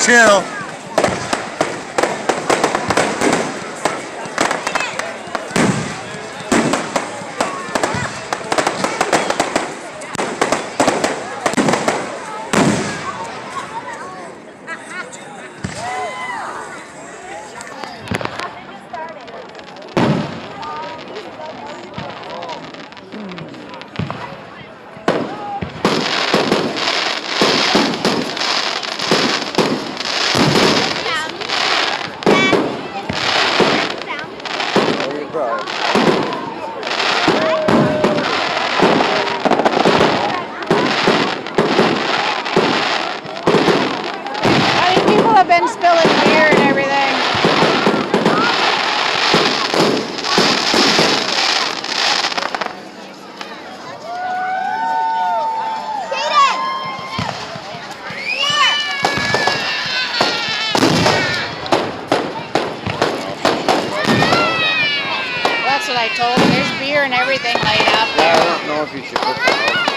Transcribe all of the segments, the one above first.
channel. Have been spilling beer and everything. That's what I told him. There's beer and everything laid out there. I don't know if you should put the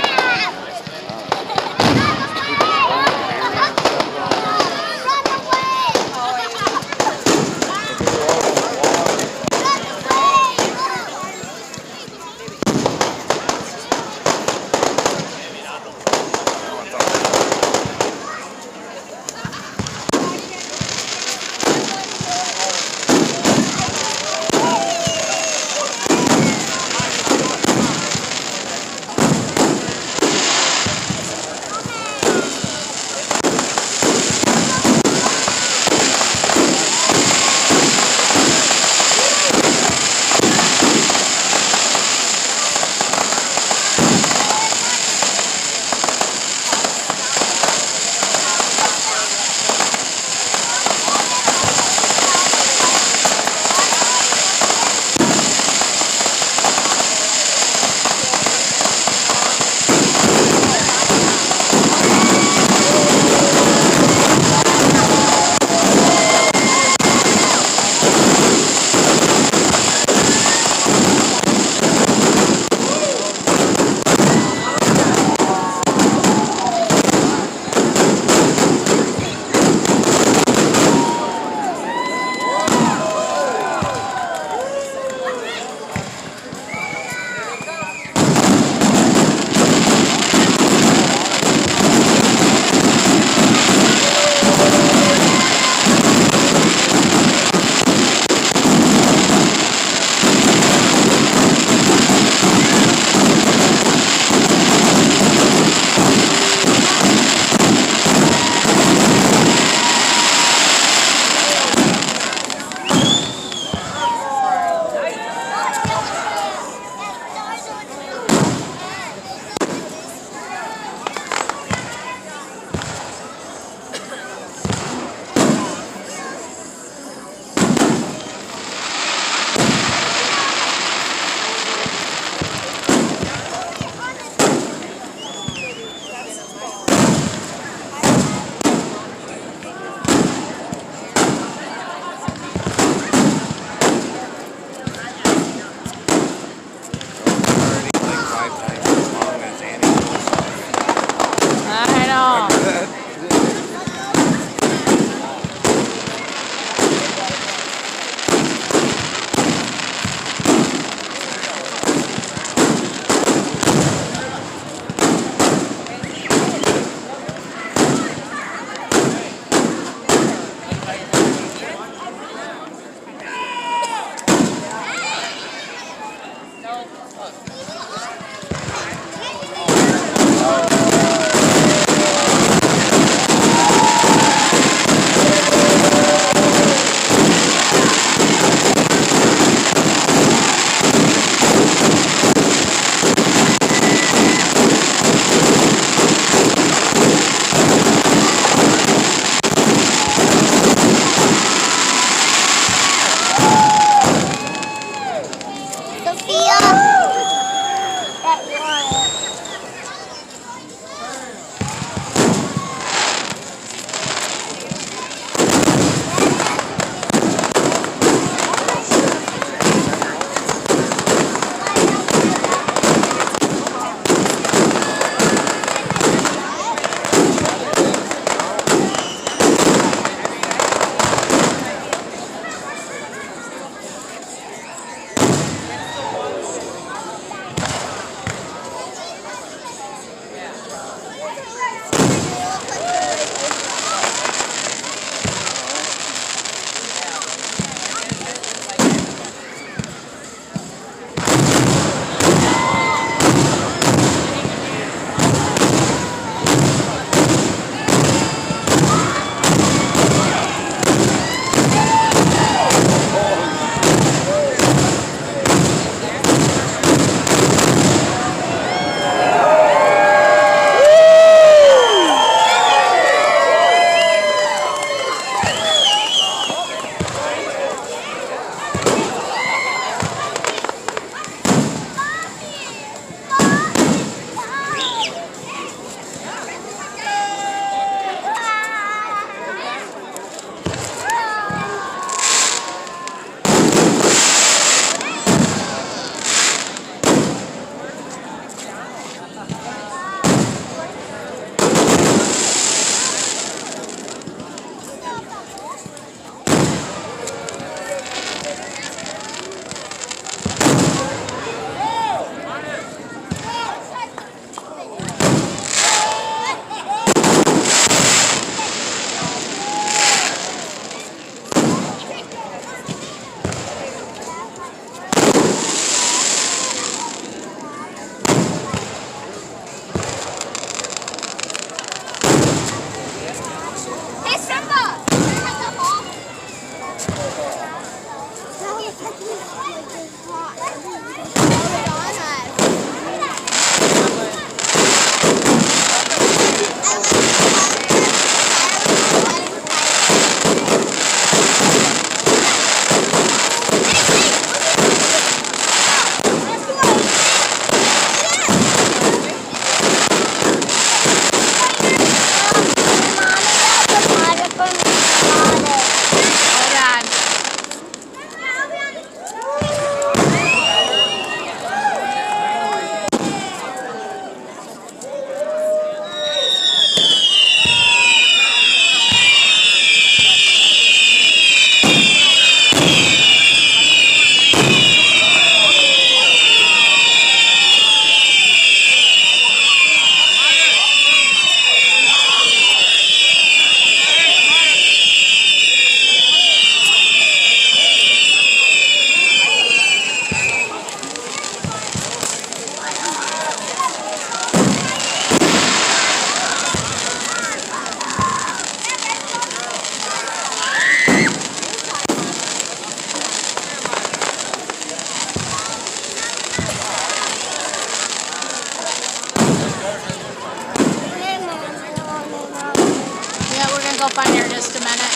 Go find her in just a minute.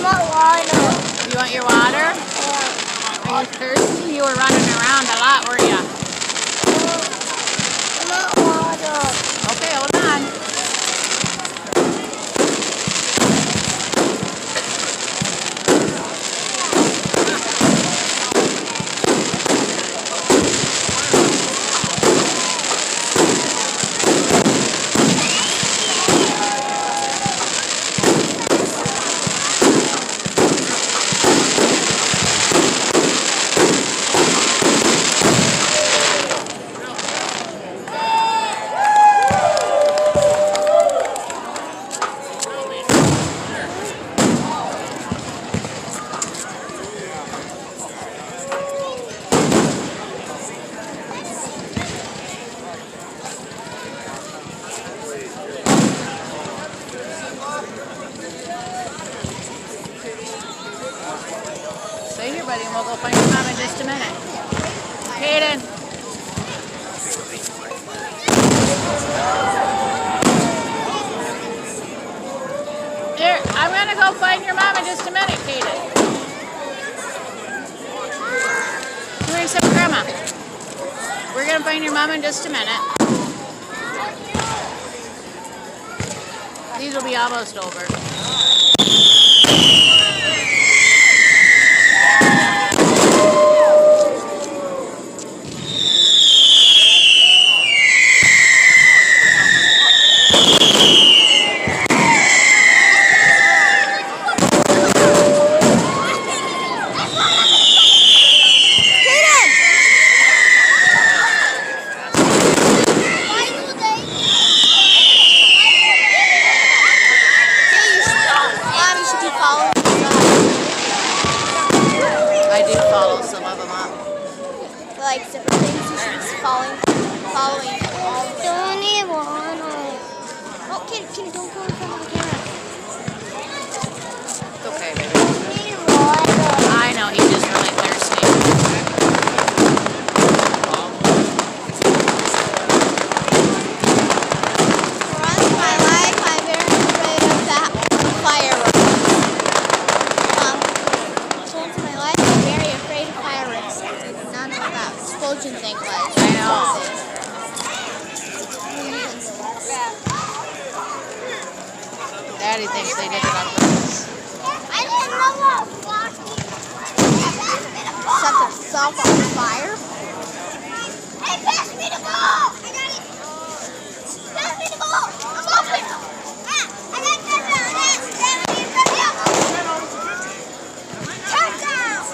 Want water. You want your water? Yeah. Are you thirsty? You were running around a lot, weren't you? I want water. Okay, hold on. Stay here, buddy, and we'll go find your mom in just a minute. Hayden. Here, I'm going to go find your mom in just a minute, Hayden. Come here and sit with Grandma. We're going to find your mom in just a minute. These will be almost over. I do follow some of them up. Like different things, you should be following all of them. Don't need water. Oh, Kitty, don't go in front of the camera. It's okay, baby. Don't need water. I know, he's just really thirsty. For once in my life, I'm very afraid of that fireworks. For once in my life, I'm very afraid of fireworks. None of that explosion thing was. I know. Daddy thinks they did it on purpose. I didn't know what walking. Set themselves on fire. Hey, pass me the ball! I got it. Pass me the ball. I'm open. I got touchdown. Touchdown.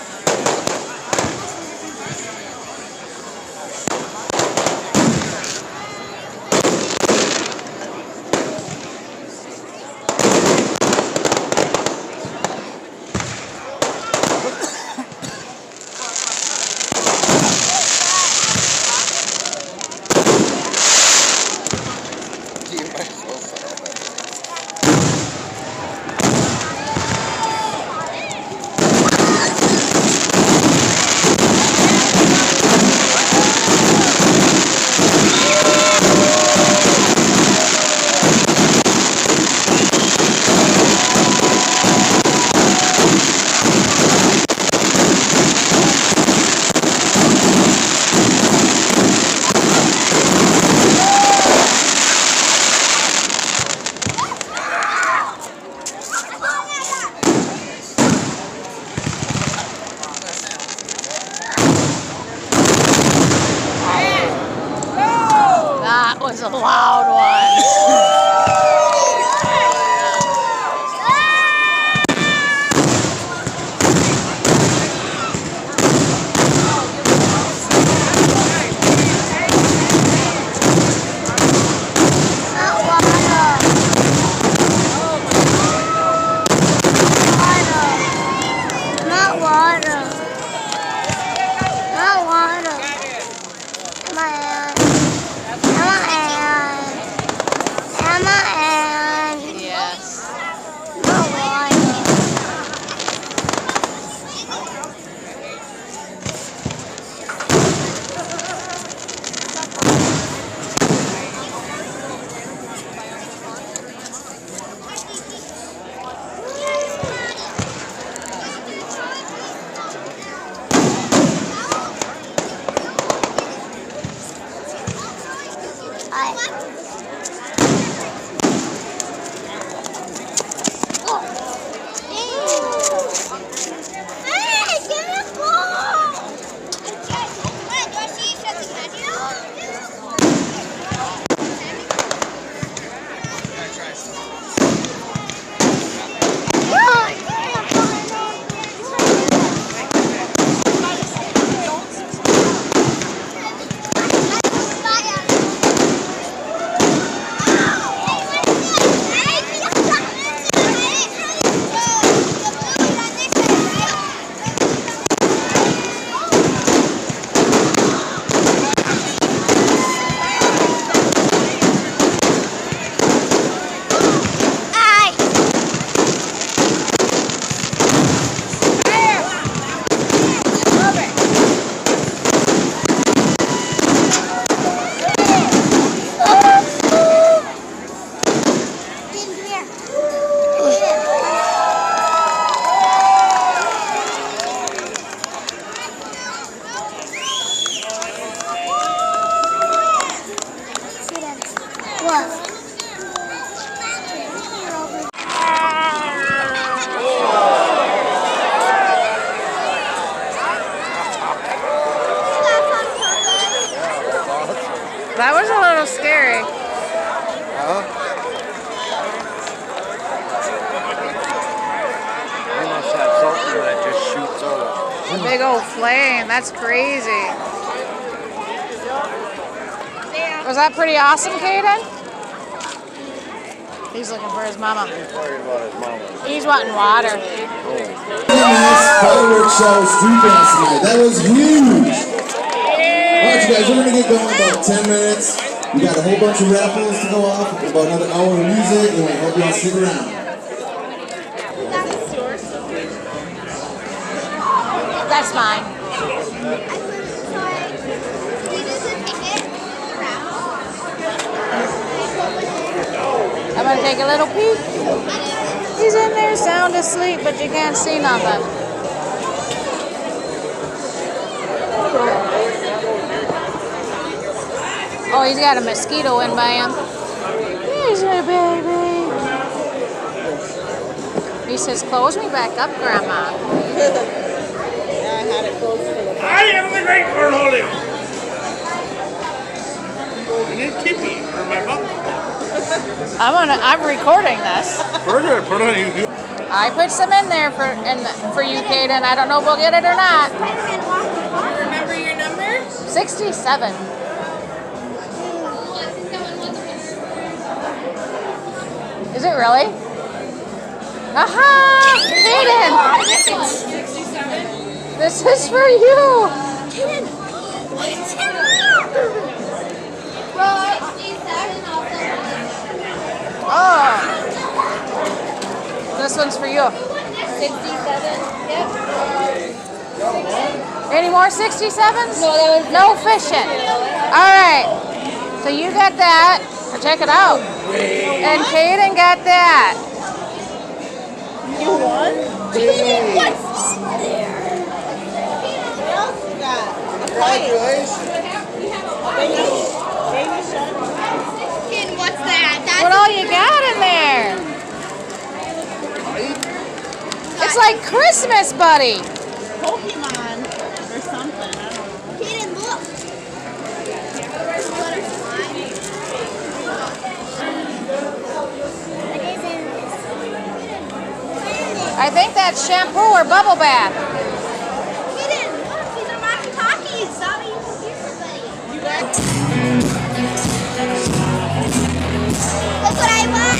loud one. Not water. Not water. Come on. Come on. Come on. Yes. Not water. That was a little scary. You must have something that just shoots out. Big old flame. That's crazy. Was that pretty awesome, Caden? He's looking for his mama. He's worried about his mama. He's wanting water. Fireworks show street dance tonight. That was huge. Alright, you guys, we're gonna get going in about 10 minutes. We got a whole bunch of raffles to go off, about another hour of music, and we hope y'all stick around. That's mine. I'm gonna take a little peek. He's in there sound asleep, but you can't see nothing. Oh, he's got a mosquito in by him. Here's a baby. He says, close me back up, Grandma. I am the great Cornholio. And then Kippy, or my mom. I'm recording this. We're gonna put on you. I put some in there for you, Caden. I don't know if we'll get it or not. Remember your number? 67. Is it really? Aha! Caden! 67? This is for you! Caden, what's in Oh! This one's for you. 67? Yep. Any more 67s? No, that was No fishing. Alright. So you got that. Check it out. And Caden got that. You won? Caden, what's in there? What else you got? Congratulations. Caden, what's that? What all you got in there? It's like Christmas, buddy. Pokemon or something. I don't know. Caden, look. Butterfly. I think that's shampoo or bubble bath. Eden, look, these are walkie-talkies. Sorry, you can hear somebody. Look what I want.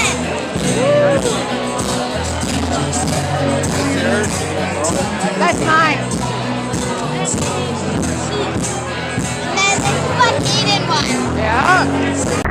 That's mine. And then this is what Eden wants. Yeah.